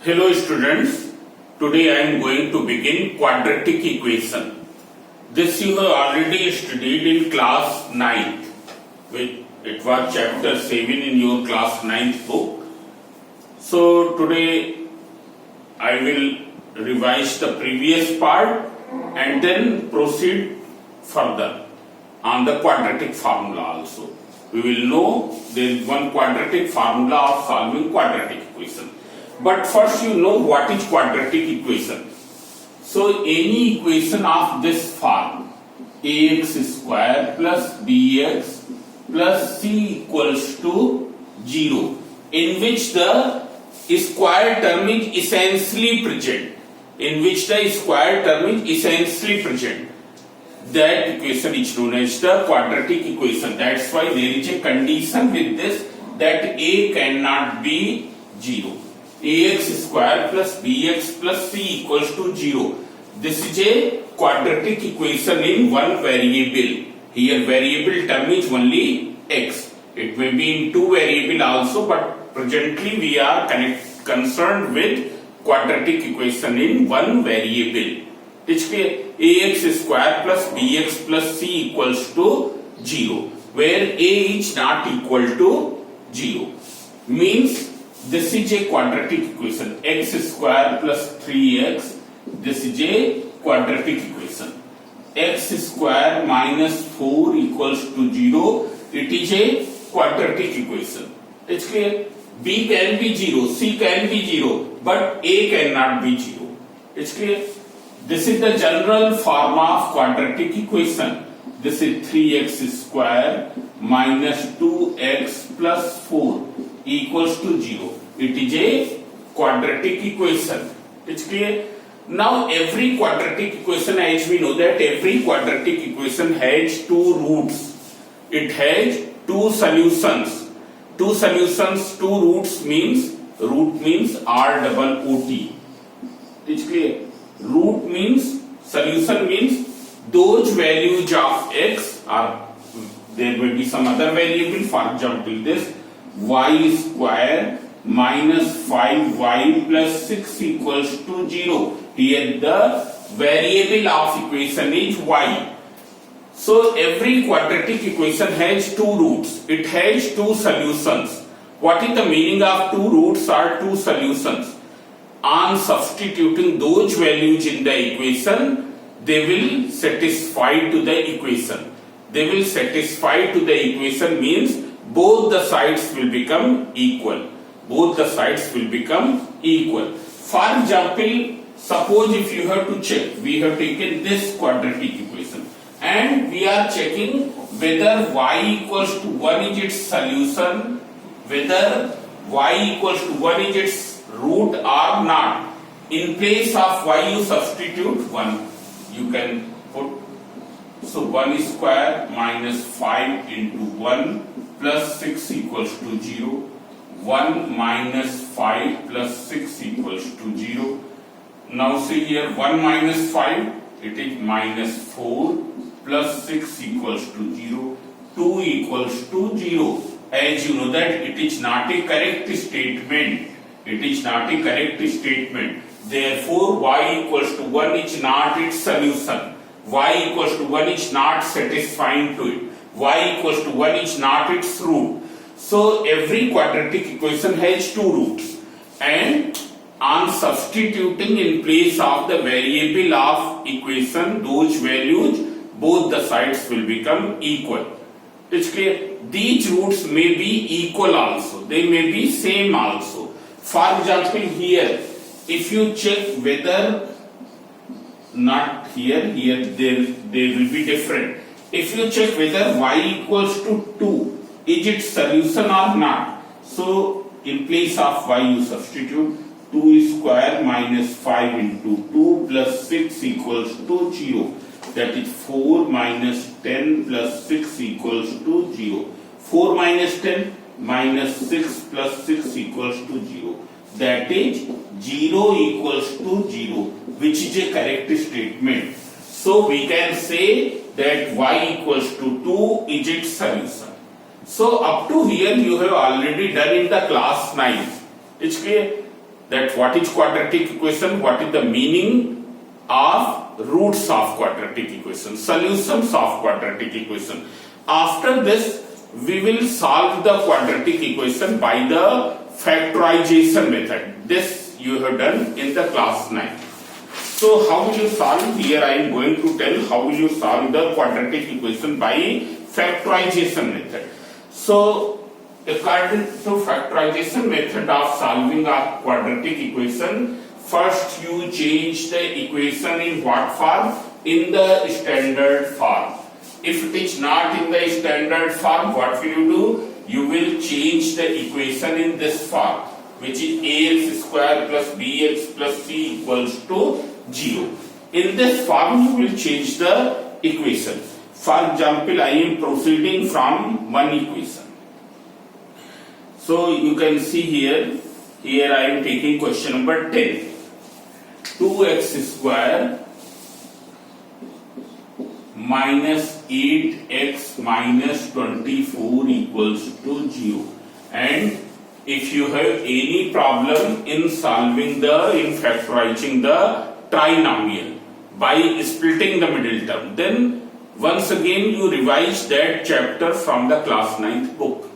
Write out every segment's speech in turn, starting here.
Hello students, today I am going to begin quadratic equation. This you have already studied in class 9th. It was chapter 7 in your class 9th book. So today I will revise the previous part and then proceed further on the quadratic formula also. We will know there is one quadratic formula of solving quadratic equation. But first you know what is quadratic equation. So any equation of this form, ax square plus bx plus c equals to 0, in which the square term is essentially present, that equation is known as the quadratic equation. That's why there is a condition with this, that a cannot be 0. Ax square plus bx plus c equals to 0. This is a quadratic equation in one variable. Here variable term is only x. It may be in two variable also, but presently we are concerned with quadratic equation in one variable. It's clear? Ax square plus bx plus c equals to 0, where a is not equal to 0. Means this is a quadratic equation. X square plus 3x, this is a quadratic equation. X square minus 4 equals to 0, it is a quadratic equation. It's clear? B can be 0, C can be 0, but A cannot be 0. It's clear? This is the general form of quadratic equation. This is 3x square minus 2x plus 4 equals to 0. It is a quadratic equation. It's clear? Now every quadratic equation, as we know that every quadratic equation has two roots. It has two solutions. Two roots means, root means R double O T. It's clear? Root means, solution means those values of x, or there will be some other variable, for example this y square minus 5y plus 6 equals to 0. Here the variable of equation is y. So every quadratic equation has two roots. It has two solutions. What is the meaning of two roots or two solutions? On substituting those values in the equation, they will satisfy to the equation. Means both the sides will become equal. For example, suppose if you have to check, we have taken this quadratic equation and we are checking whether y equals to 1 is its solution, whether y equals to 1 is its root or not. In place of y you substitute 1. You can put, so 1 square minus 5 into 1 plus 6 equals to 0. 1 minus 5 plus 6 equals to 0. Now see here 1 minus 5, it is minus 4 plus 6 equals to 0. 2 equals to 0. As you know that it is not a correct statement. Therefore y equals to 1 is not its solution. Y equals to 1 is not satisfying to it. Y equals to 1 is not its root. So every quadratic equation has two roots, and on substituting in place of the variable of equation those values, both the sides will become equal. It's clear? These roots may be equal also, they may be same also. For example, here if you check whether, not here they will be different. If you check whether y equals to 2, is it solution or not? So in place of y you substitute 2 square minus 5 into 2 plus 6 equals to 0. That is 4 minus 10 plus 6 equals to 0. 4 minus 10 minus 6 plus 6 equals to 0. That is 0 equals to 0, which is a correct statement. So we can say that y equals to 2 is its solution. So up to here you have already done in the class 9. It's clear? that what is quadratic equation, what is the meaning of roots of quadratic equation, solutions of quadratic equation. After this, we will solve the quadratic equation by the factorization method. This you have done in the class 9. So how will you solve? Here I am going to tell how will you solve the quadratic equation by factorization method. So according to factorization method of solving a quadratic equation, first you change the equation in what form? In the standard form. If it is not in the standard form, what will you do? You will change the equation in this form, which is ax square plus bx plus c equals to 0. In this form, you will change the equation. For example, I am proceeding from one equation. So you can see here I am taking question number 10. 2x square minus 8x minus 24 equals to 0. And if you have any problem in factorizing the trinomial by splitting the middle term, then once again you revise that chapter from the class 9th book.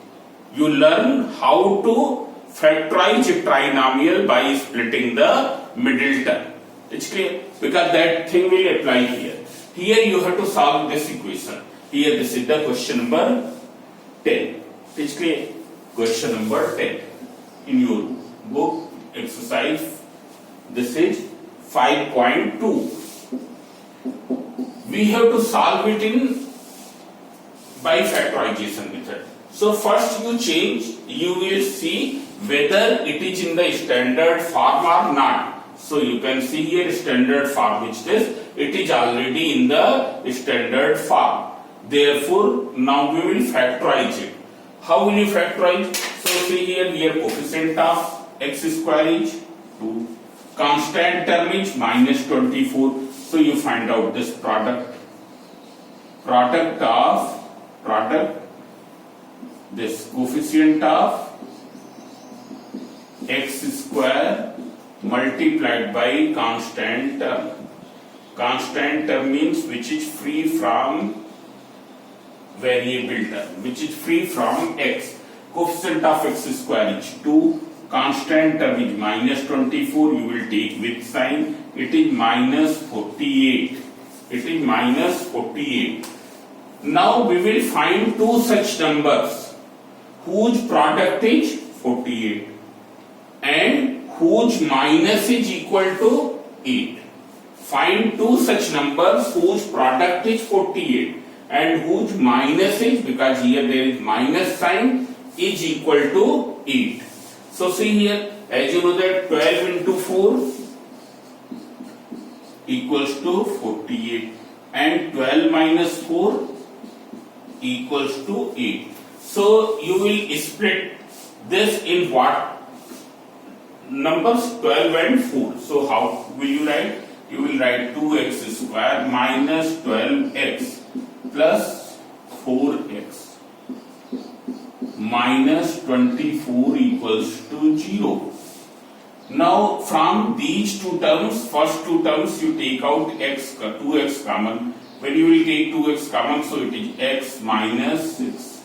You learn how to factorize a trinomial by splitting the middle term. It's clear? Because that thing will apply here. Here you have to solve this equation. Here this is the question number 10. It's clear? Question number 10. In your book exercise, this is 5.2. We have to solve it by factorization method. So first you change, you will see whether it is in the standard form or not. So you can see here standard form, which is it is already in the standard form. Therefore, now we will factorize it. How will you factorize? So see here coefficient of x square is 2. Constant term is minus 24. So you find out this product this coefficient of x square multiplied by constant term. Constant term means which is free from variable term, which is free from x. Coefficient of x square is 2. Constant term is minus 24. You will take with sign. It is minus 48. It is minus 48. Now we will find two such numbers whose product is 48 and whose minus is equal to 8. Find two such numbers whose product is 48 and whose minus is, because here there is minus sign, is equal to 8. So see here, as you know that 12 into 4 equals to 48 and 12 minus 4 equals to 8. So you will split this in what? Numbers 12 and 4. So how will you write? You will write 2x square minus 12x plus 4x minus 24 equals to 0. Now from these two terms, first two terms you take out 2x common. When you will take 2x common, so it is x minus 6.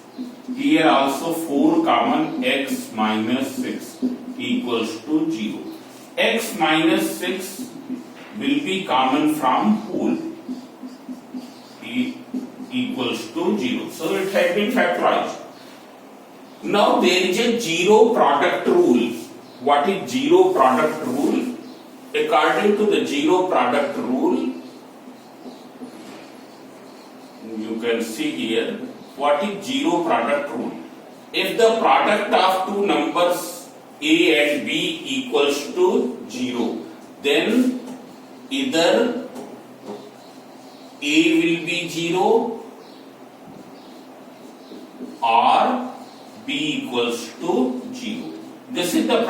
Here also 4 common, x minus 6 equals to 0. X minus 6 will be common from whole, equals to 0. So it has been factorized. Now there is a zero product rule. What is zero product rule? According to the zero product rule, you can see here what is zero product rule. If the product of two numbers a and b equals to 0, then either a will be 0 or b equals to 0. This is the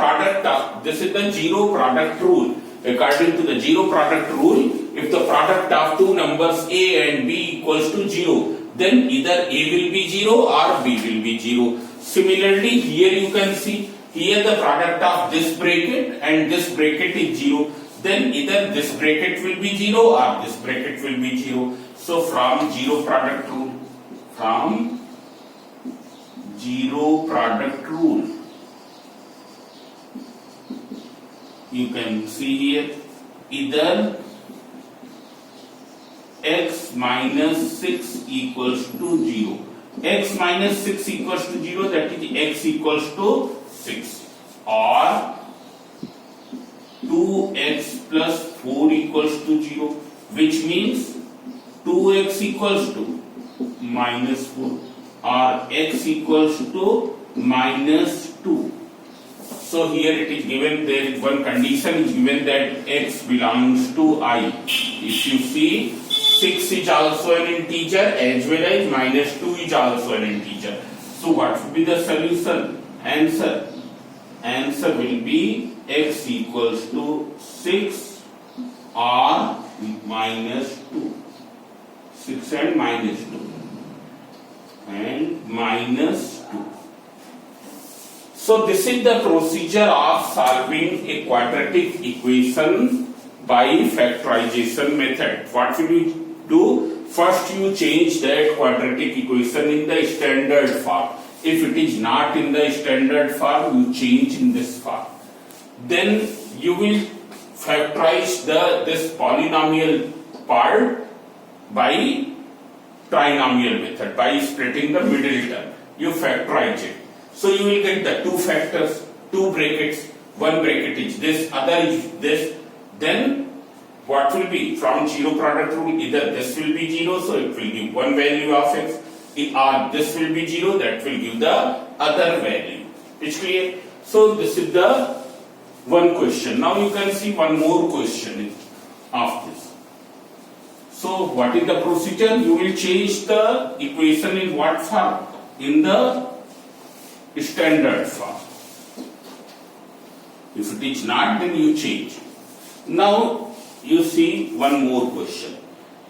zero product rule. According to the zero product rule, if the product of two numbers a and b equals to 0, then either a will be 0 or b will be 0. Similarly, here you can see Here the product of this bracket and this bracket is 0. Then either this bracket will be 0 or this bracket will be 0. So from zero product rule, you can see here either x minus 6 equals to 0. X minus 6 equals to 0, that is x equals to 6, or 2x plus 4 equals to 0, which means 2x equals to minus 4 or x equals to minus 2. So here it is given, there is one condition is given that x belongs to I. If you see, 6 is also an integer as well as minus 2 is also an integer. So what will be the solution? Answer will be x equals to 6 or minus 2. 6 and minus 2 and minus 2. So this is the procedure of solving a quadratic equation by factorization method. What will you do? First you change that quadratic equation in the standard form. If it is not in the standard form, you change in this form. Then you will factorize this polynomial part by trinomial method, by splitting the middle term. You factorize it. So you will get the two factors, two brackets. One bracket is this, other is this. Then what will be from zero product rule? Either this will be 0, so it will give one value of x, or this will be 0, that will give the other value. It's clear? So this is the one question. Now you can see one more question of this. So what is the procedure? You will change the equation in what form? In the standard form. If it is not, then you change. Now you see one more question.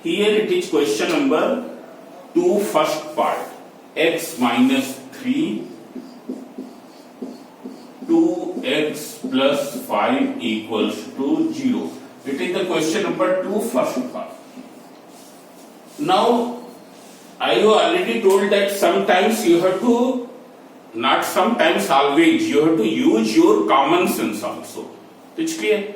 Here it is question number 2, first part. X minus 3, 2x plus 5 equals to 0. It is the question number 2, first part. Now I have already told that sometimes you have to, not sometimes, always, you have to use your common sense also. It's clear?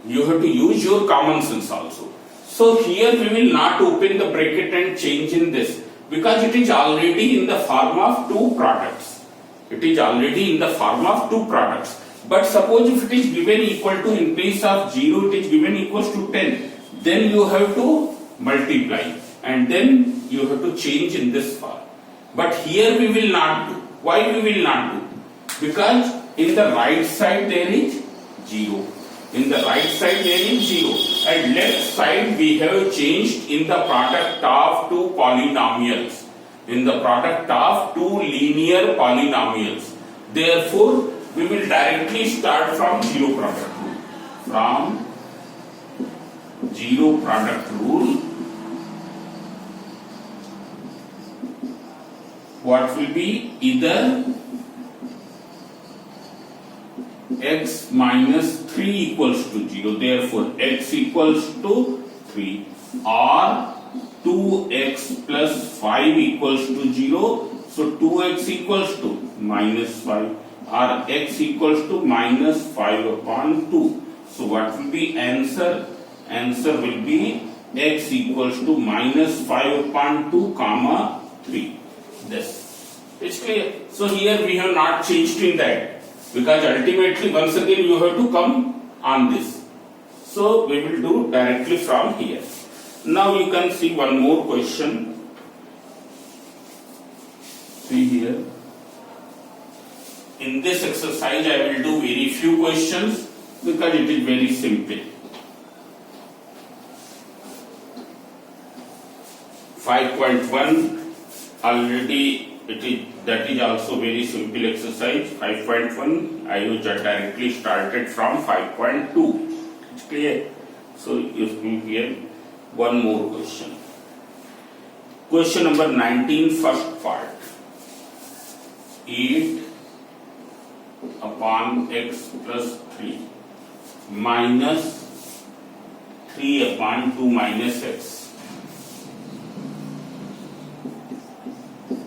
You have to use your common sense also. So here we will not open the bracket and change in this, because it is already in the form of two products. It is already in the form of two products. But suppose if it is given equal to, in place of 0 it is given equals to 10, then you have to multiply and then you have to change in this form. But here we will not do. Why we will not do? Because in the right side there is 0. In the right side there is 0. And left side we have changed in the product of two polynomials. In the product of two linear polynomials. Therefore, we will directly start from zero product rule. From zero product rule, what will be? Either x minus 3 equals to 0, therefore x equals to 3, or 2x plus 5 equals to 0, so 2x equals to minus 5, or x equals to minus 5 upon 2. So what will be answer? Answer will be x equals to minus 5 upon 2 comma 3. This. It's clear. So here we have not changed in that, because ultimately once again you have to come on this. So we will do directly from here. Now you can see one more question. See here. In this exercise I will do very few questions because it is very simple. 5.1 already it is, that is also very simple exercise. 5.1 I have just directly started from 5.2. It's clear. So you see here one more question. Question number 19, first part. 8 upon x plus 3 minus 3 upon 2 minus x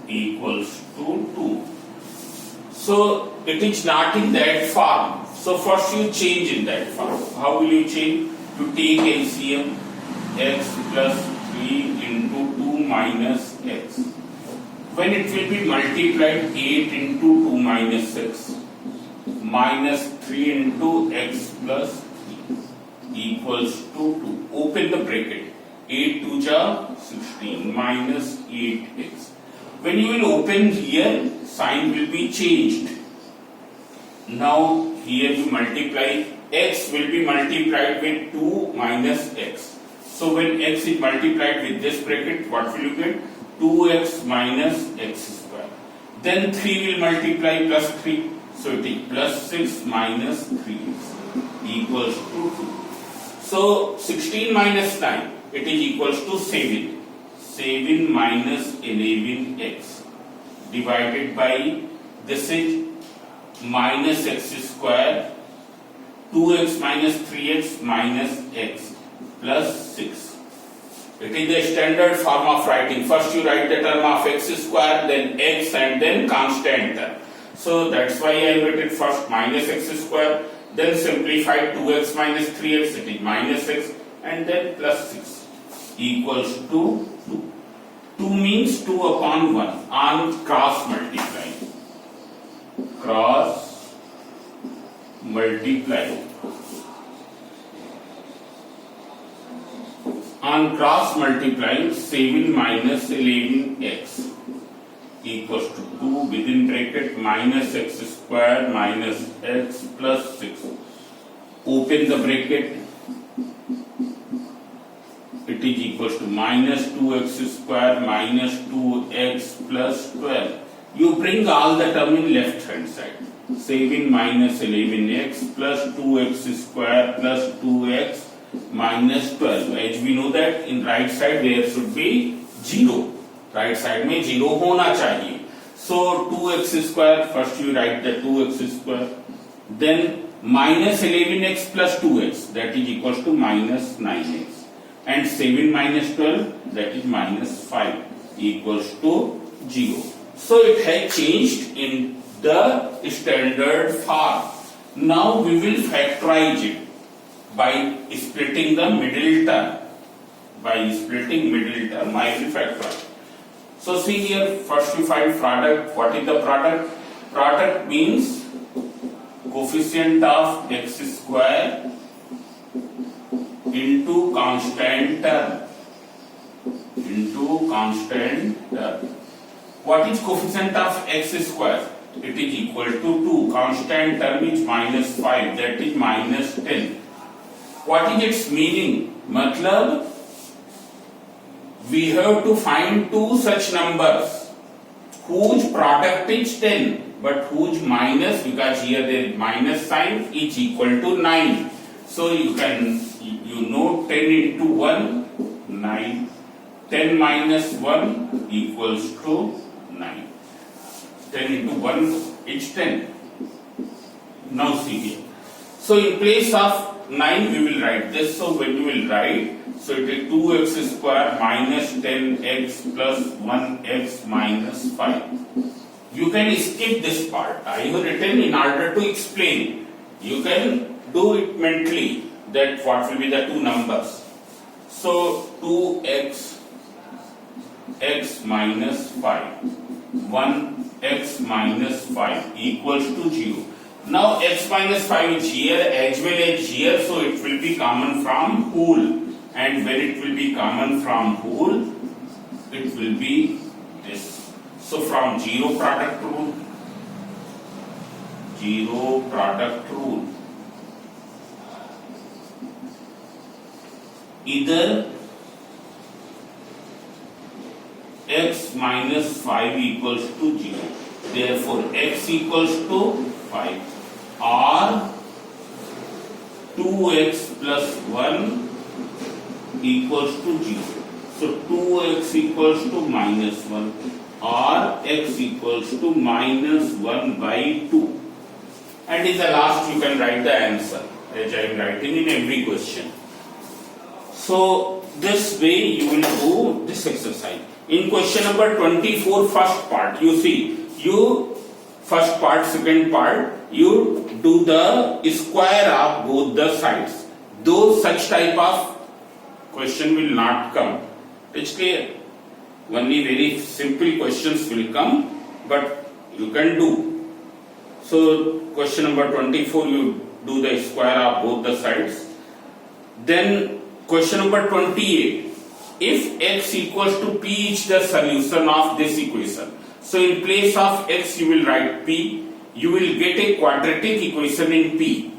equals to 2. So it is not in that form. So first you change in that form. How will you change? You take LCM x plus 3 into 2 minus x. When it will be multiplied, 8 into 2 minus x minus 3 into x plus 3 equals to 2. Open the bracket. 8 2 ja 16 minus 8x. When you will open here, sign will be changed. Now here you multiply, x will be multiplied with 2 minus x. So when x is multiplied with this bracket, what will you get? 2x minus x square. Then 3 will multiply plus 3. So it is plus 6 minus 3x equals to 2. So 16 minus 9, it is equals to 7. 7 minus 11x divided by, this is minus x square, 2x minus 3x minus x plus 6. It is the standard form of writing. First you write the term of x square, then x, and then constant term. So that's why I written first minus x square, then simplify 2x minus 3x, it is minus x, and then plus 6 equals to 2. 2 means 2 upon 1 on cross multiplying. Cross multiplying. On cross multiplying, 7 minus 11x equals to 2 within bracket minus x square minus x plus 6. Open the bracket. It is equals to minus 2x square minus 2x plus 12. You bring all the term in left hand side. 7 minus 11x plus 2x square plus 2x minus 12. As we know that in right side there should be 0. Right side में 0 होना चाहिए. So 2x square, first you write the 2x square. Then minus 11x plus 2x, that is equals to minus 9x. And 7 minus 12, that is minus 5 equals to 0. So it has changed in the standard form. Now we will factorize it by splitting the middle term. By splitting middle term, I will factorize. So see here, first you find product. What is the product? Product means coefficient of x square into constant term. Into constant term. What is coefficient of x square? It is equal to 2. Constant term is minus 5. That is minus 10. What is its meaning? Matlab, we have to find two such numbers whose product is 10 but whose minus, because here there is minus sign, is equal to 9. So you can, you know 10 into 1, 9. 10 minus 1 equals to 9. 10 into 1 is 10. Now see here. So in place of 9 we will write this. So when you will write, so it is 2x square minus 10x plus 1x minus 5. You can skip this part. I have written in order to explain. You can do it mentally that what will be the two numbers. So 2x x minus 5, 1x minus 5 equals to 0. Now x minus 5 is here as well as here, so it will be common from whole. And when it will be common from whole, it will be this. So from zero product rule, either x minus 5 equals to 0, therefore x equals to 5, or 2x plus 1 equals to 0. So 2x equals to minus 1, or x equals to minus 1 by 2. and in the last you can write the answer as I am writing in every question. So this way you will do this exercise. In question number 24, first part, you see, you first part, second part, you do the square of both the sides. Those such type of question will not come. It's clear. Only very simple questions will come, but you can do. So question number 24, you do the square of both the sides. Then question number 28. If x equals to p is the solution of this equation. So in place of x you will write p. You will get a quadratic equation in p.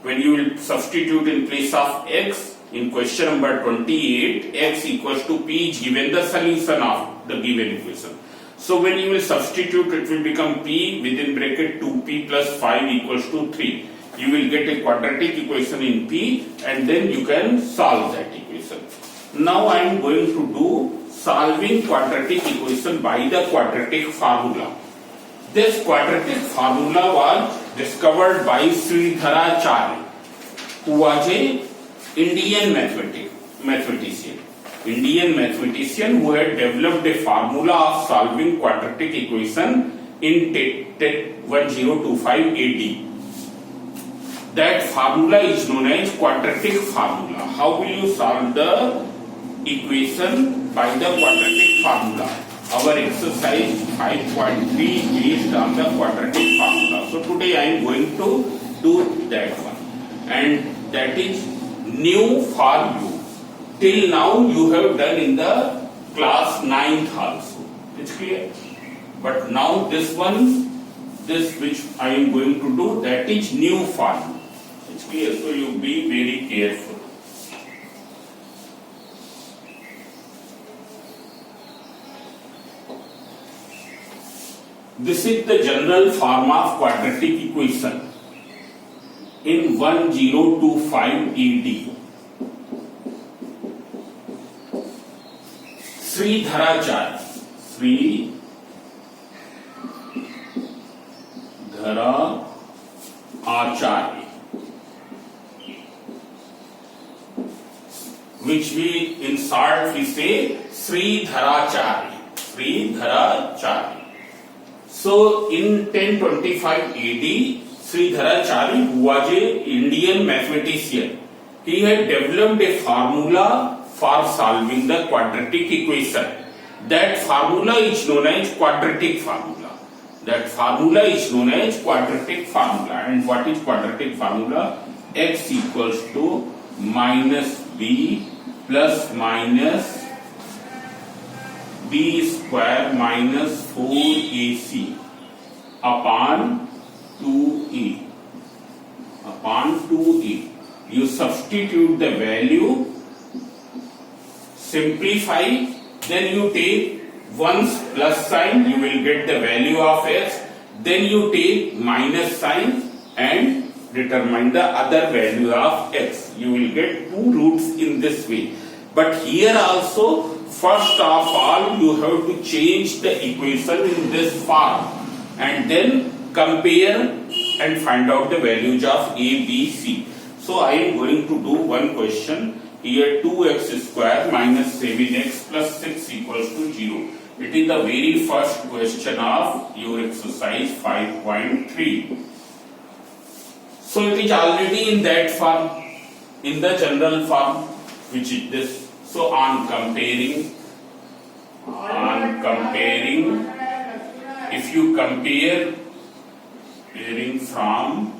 When you will substitute in place of x, in question number 28, x equals to p is given the solution of the given equation. So when you will substitute, it will become p within bracket 2p plus 5 equals to 3. You will get a quadratic equation in p and then you can solve that equation. Now I am going to do solving quadratic equation by the quadratic formula. This quadratic formula was discovered by Sridharacharya, who was a Indian mathematician. Indian mathematician who had developed a formula of solving quadratic equation in 1025 AD. That formula is known as quadratic formula. How will you solve the equation by the quadratic formula? Our exercise 5.3 based on the quadratic formula. So today I am going to do that one, and that is new for you. Till now you have done in the class 9th also. It's clear. But now this one, this which I am going to do, that is new for you. It's clear. So you be very careful. This is the general form of quadratic equation in 1025 AD. Sridharacharya, which we in short we say Sridharacharya. So in 1025 AD, Sridharacharya, who was an Indian mathematician, he had developed a formula for solving the quadratic equation. That formula is known as quadratic formula. And what is quadratic formula? X equals to minus b plus minus b square minus 4ac upon 2a. You substitute the value, simplify, then you take once plus sign, you will get the value of x, then you take minus sign and determine the other value of x. You will get two roots in this way. But here also, first of all, you have to change the equation in this form and then compare and find out the values of a, b, c. So I am going to do one question. Here 2x square minus 7x plus 6 equals to 0. It is the very first question of your exercise 5.3. So it is already in that form, in the general form, which is this. So on comparing, if you comparing from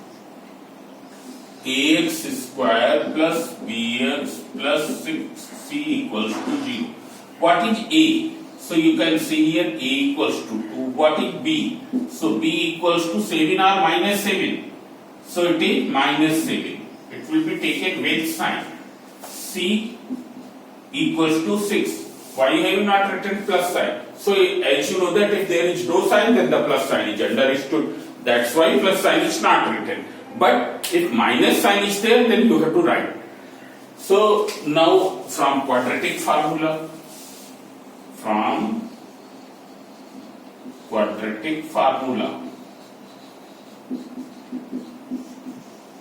ax square plus bx plus 6c equals to 0. What is a? So you can see here a equals to 2. What is b? So b equals to 7 or minus 7. So it is minus 7. It will be taken with sign. C equals to 6. Why have you not written plus sign? So as you know that if there is no sign, then the plus sign is understood. That's why plus sign is not written. But if minus sign is there, then you have to write. So now from quadratic formula,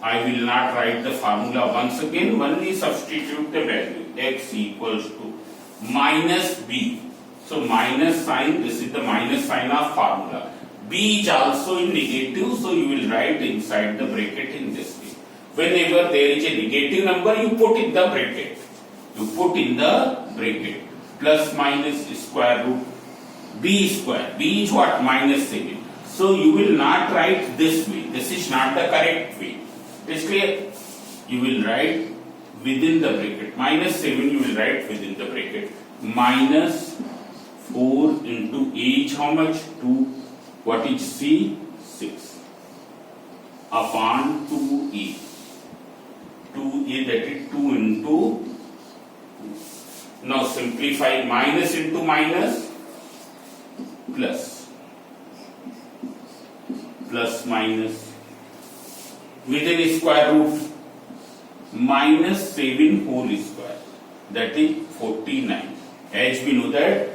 I will not write the formula once again, only substitute the value x equals to minus b. So minus sign, this is the minus sign of formula. B is also in negative, so you will write inside the bracket in this way. Whenever there is a negative number, you put in the bracket. You put in the bracket. Plus minus square root b square. B is what? Minus 7. So you will not write this way. This is not the correct way. It's clear? You will write within the bracket. Minus 7 you will write within the bracket. Minus 4 into a is how much? 2. What is c? 6. Upon 2a. 2a, that is 2 into 2. Now simplify minus into minus plus. Plus minus. Within square root minus 7 whole square, that is 49. As we know that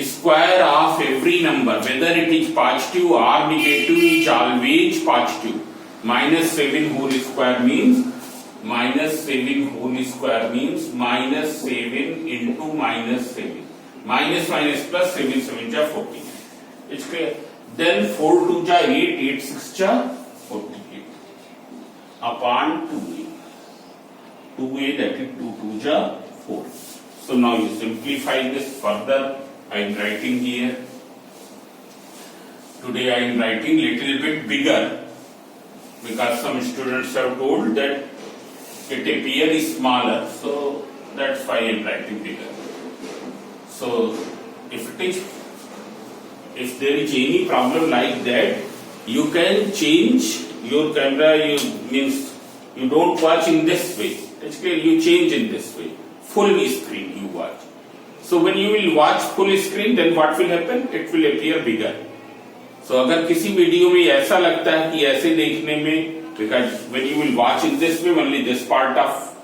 square of every number, whether it is positive or negative, is always positive. Minus 7 whole square means minus 7 whole square means minus 7 into minus 7. Minus minus plus 7 7 ja 49. It's clear? Then 4 2 ja 8, 8 6 ja 48. Upon 2a. 2a, that is 2 2 ja 4. So now you simplify this further. I am writing here. Today I am writing little bit bigger because some students have told that it appears smaller, so that's why I am writing bigger. So if there is any problem like that, you can change your camera. You don't watch in this way. It's clear, you change in this way. Full screen you watch. So when you will watch full screen, then what will happen? It will appear bigger. So अगर किसी video में ऐसा लगता है कि ऐसे देखने में, because when you will watch in this way, only this part of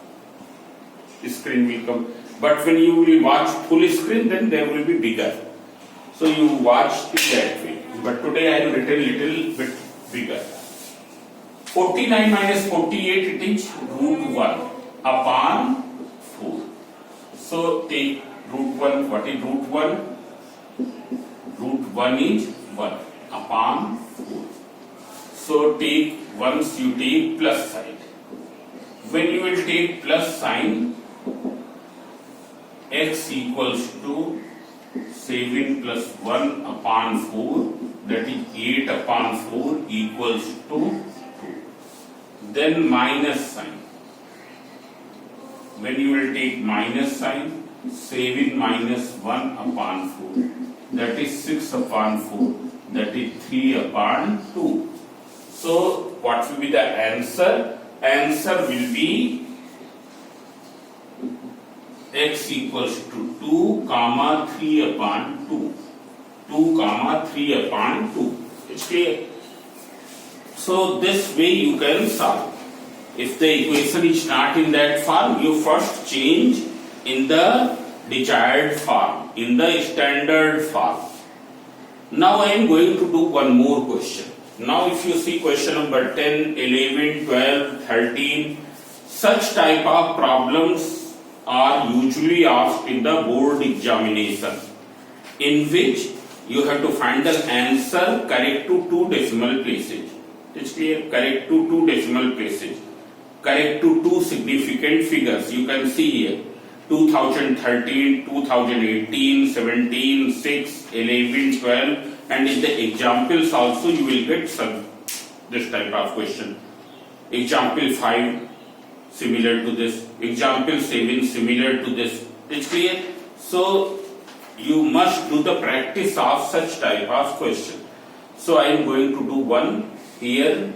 screen will come. But when you will watch full screen, then there will be bigger. So you watch it that way. But today I have written little bit bigger. 49 minus 48, it is root 1 upon 4. So take root 1. What is root 1? Root 1 is 1 upon 4. So take, once you take plus sign. When you will take plus sign, x equals to 7 plus 1 upon 4, that is 8 upon 4 equals to 2. Then minus sign. When you will take minus sign, 7 minus 1 upon 4, that is 6 upon 4, that is 3 upon 2. So what will be the answer? Answer will be x equals to 2 comma 3 upon 2. 2 comma 3 upon 2. It's clear? So this way you can solve. If the equation is not in that form, you first change in the desired form, in the standard form. Now I am going to do one more question. Now if you see question number 10, 11, 12, 13, such type of problems are usually asked in the board examination, in which you have to find the answer correct to 2 decimal places. It's clear? Correct to 2 decimal places. Correct to 2 significant figures. You can see here 2013, 2018, 17, 6, 11, 12, and in the examples also you will get this type of question. Example 5 similar to this. Example 7 similar to this. It's clear? So you must do the practice of such type of question. So I am going to do one here.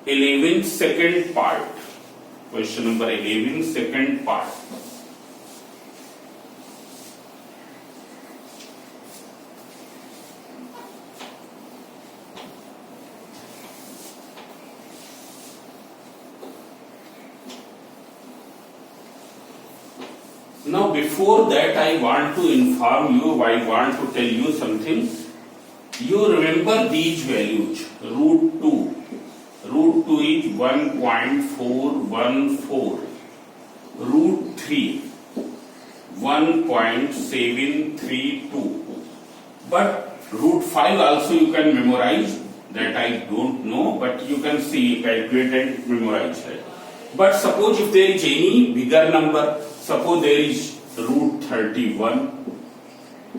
11 second part. Question number 11 second part. Now before that I want to inform you, I want to tell you something. You remember these values, root 2, root 2 is 1.414, root 3 1.732, but root 5 also you can memorize, that I don't know, but you can see, calculate and memorize that. But suppose if there is any bigger number, suppose there is root 31,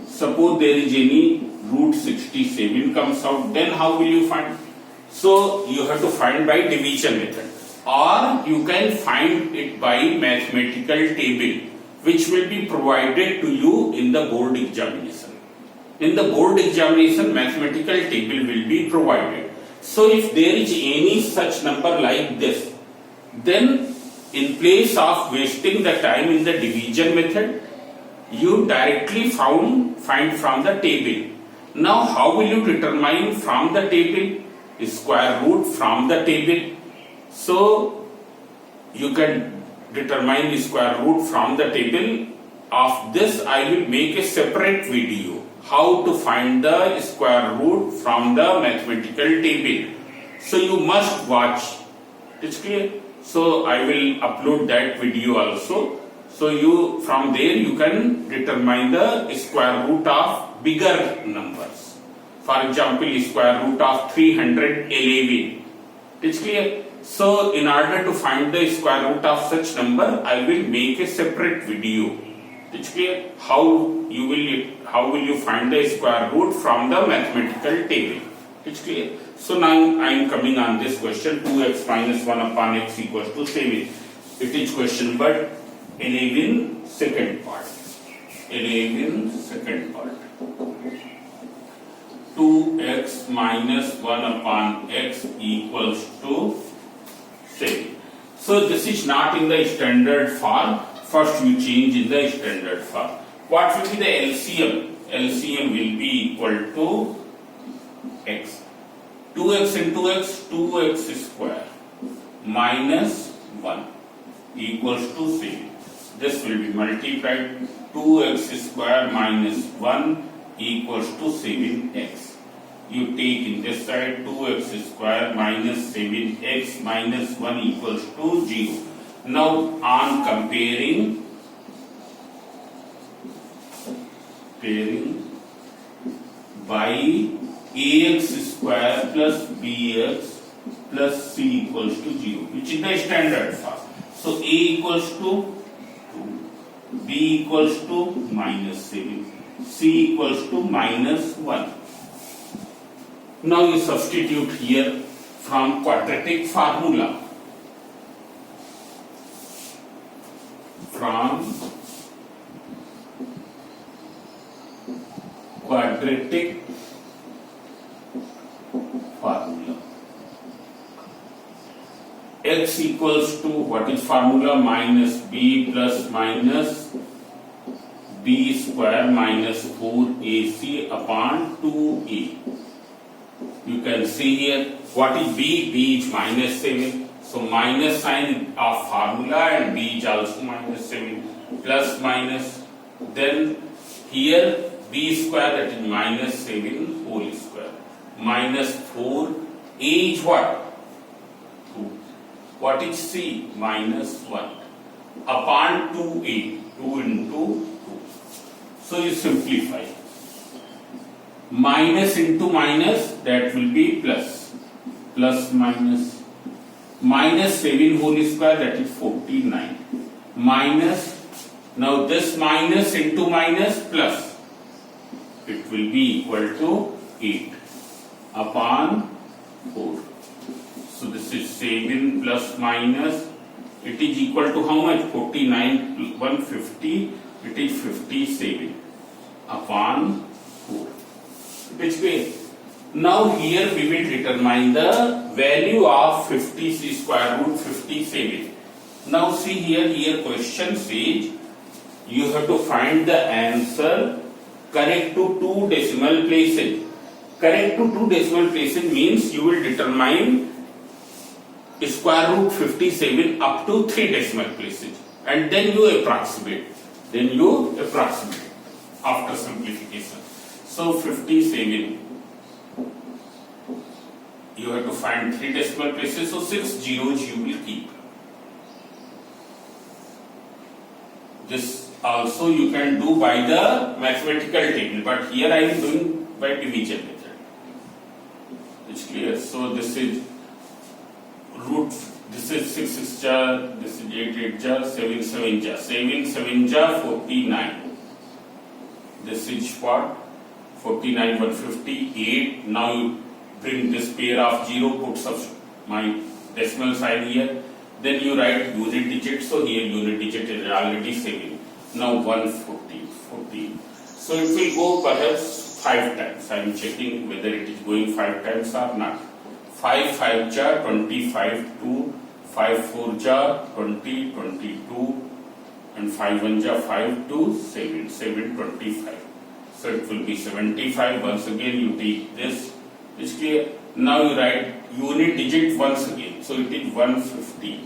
suppose there is any root 67 comes out, then how will you find? So you have to find by division method, or you can find it by mathematical table, which will be provided to you in the board examination. In the board examination, mathematical table will be provided. So if there is any such number like this, then in place of wasting the time in the division method, you directly find from the table. Now how will you determine from the table? Square root from the table. So you can determine the square root from the table. Of this I will make a separate video, how to find the square root from the mathematical table. So you must watch. It's clear? So I will upload that video also. So you from there you can determine the square root of bigger numbers. For example, square root of 311. It's clear? So in order to find the square root of such number, I will make a separate video. It's clear? How will you find the square root from the mathematical table? It's clear? So now I am coming on this question, 2x minus 1 upon x equals to 7. It is question number 11, second part. 11, second part. 2x minus 1 upon x equals to 7. So this is not in the standard form. First you change in the standard form. What will be the LCM? LCM will be equal to x. 2x into x, 2x square minus 1 equals to 7. This will be multiplied. 2x square minus 1 equals to 7x. You take in this side 2x square minus 7x minus 1 equals to 0. Now on comparing by ax square plus bx plus c equals to 0, which is the standard form. So a equals to 2, b equals to minus 7, c equals to minus 1. Now you substitute here from quadratic formula. From quadratic formula, x equals to what is formula? Minus b plus minus b square minus 4ac upon 2a. You can see here what is b? B is minus 7. So minus sign of formula and b is also minus 7, plus minus. Then here b square, that is minus 7 whole square, minus 4. A is what? 2. What is c? Minus 1 upon 2a, 2 into 2. So you simplify. Minus into minus, that will be plus. Plus minus. Minus 7 whole square, that is 49. Minus, now this minus into minus plus, it will be equal to 8 upon 4. So this is 7 plus minus, it is equal to how much? 49, 150, it is 57 upon 4. Which way? Now here we will determine the value of 50 square root 57. Now see here question says you have to find the answer correct to 2 decimal places. Correct to 2 decimal places means you will determine square root 57 up to 3 decimal places, and then you approximate. After simplification. So 57 you have to find 3 decimal places, so 6 zeros you will keep. This also you can do by the mathematical table, but here I am doing by division method. It's clear. So this is root, this is 6 6 jar, this is 8 8 jar, 7 7 jar, 7 7 jar 49. This is what? 49 158. Now you bring this pair of 0, put my decimal sign here. Then you write unit digit. So here unit digit is already 7. Now 140, 14. So it will go perhaps 5 times. I am checking whether it is going 5 times or not. 5 5 jar 25 2, 5 4 jar 20 22, and 5 1 jar 5 2 7 7 25. So it will be 75. Once again you take this. It's clear. Now you write unit digit once again. So it is 150.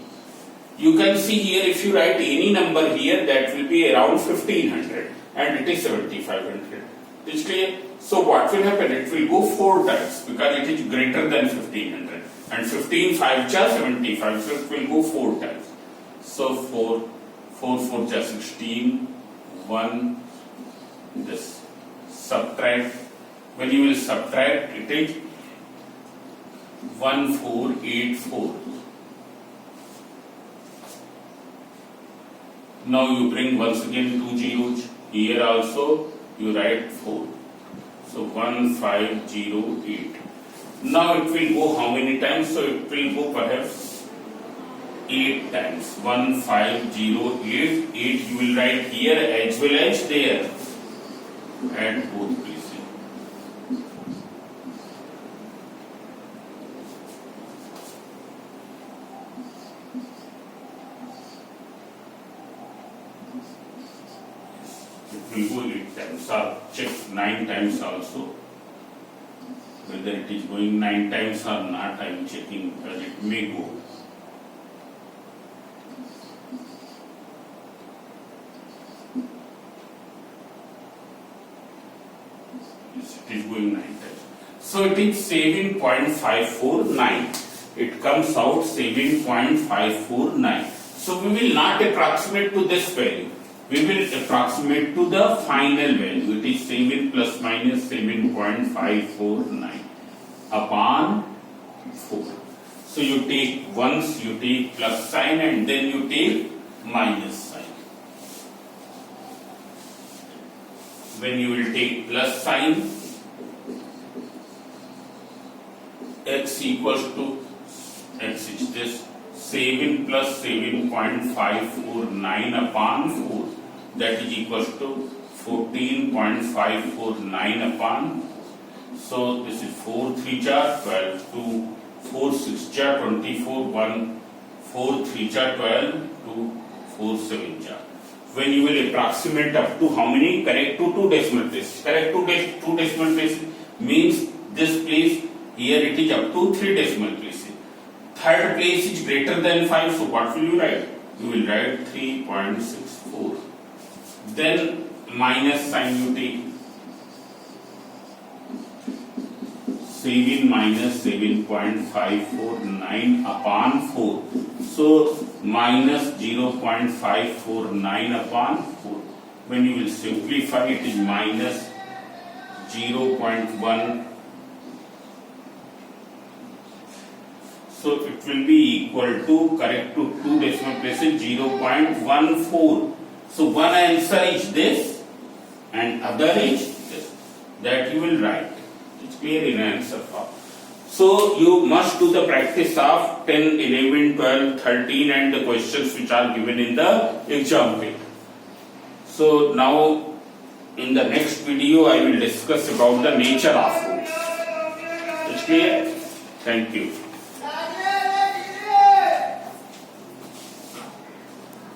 You can see here, if you write any number here, that will be around 1500, and it is 7500. It's clear. So what will happen? It will go 4 times because it is greater than 1500, and 15 5 jar 75. So it will go 4 times. So 4 4 jar 16. 1. This subtract. When you will subtract, it is 1484. Now you bring once again 2 zeros. Here also you write 4. So 1508. Now it will go how many times? So it will go perhaps 8 times. 1508. 8 you will write here as well as there at both places. It will go 8 times, or check 9 times also. Whether it is going 9 times or not, I am checking because it may go. Yes, it is going 9 times. So it is 7.549. It comes out 7.549. So we will not approximate to this value. We will approximate to the final value. It is 7 plus minus 7.549 upon 4. So you take once you take plus sign and then you take minus sign. When you will take plus sign, x equals to x is this 7 plus 7.549 upon 4. That is equals to 14.549 upon. So this is 4 3 jar 12, 2 4 6 jar 24, 1 4 3 jar 12, 2 4 7 jar. When you will approximate up to how many? Correct to 2 decimal places. Correct to 2 decimal places means this place here it is up to 3 decimal places. Third place is greater than 5. So what will you write? You will write 3.64. Then minus sign you take. 7 minus 7.549 upon 4. So minus 0.549 upon 4. When you will simplify, it is minus 0.1. So it will be equal to, correct to 2 decimal places, 0.14. So one answer is this and other is this. That you will write. It's clear in answer form. So you must do the practice of 10, 11, 12, 13 and the questions which are given in the exam paper. So now in the next video I will discuss about the nature of roots. It's clear? Thank you.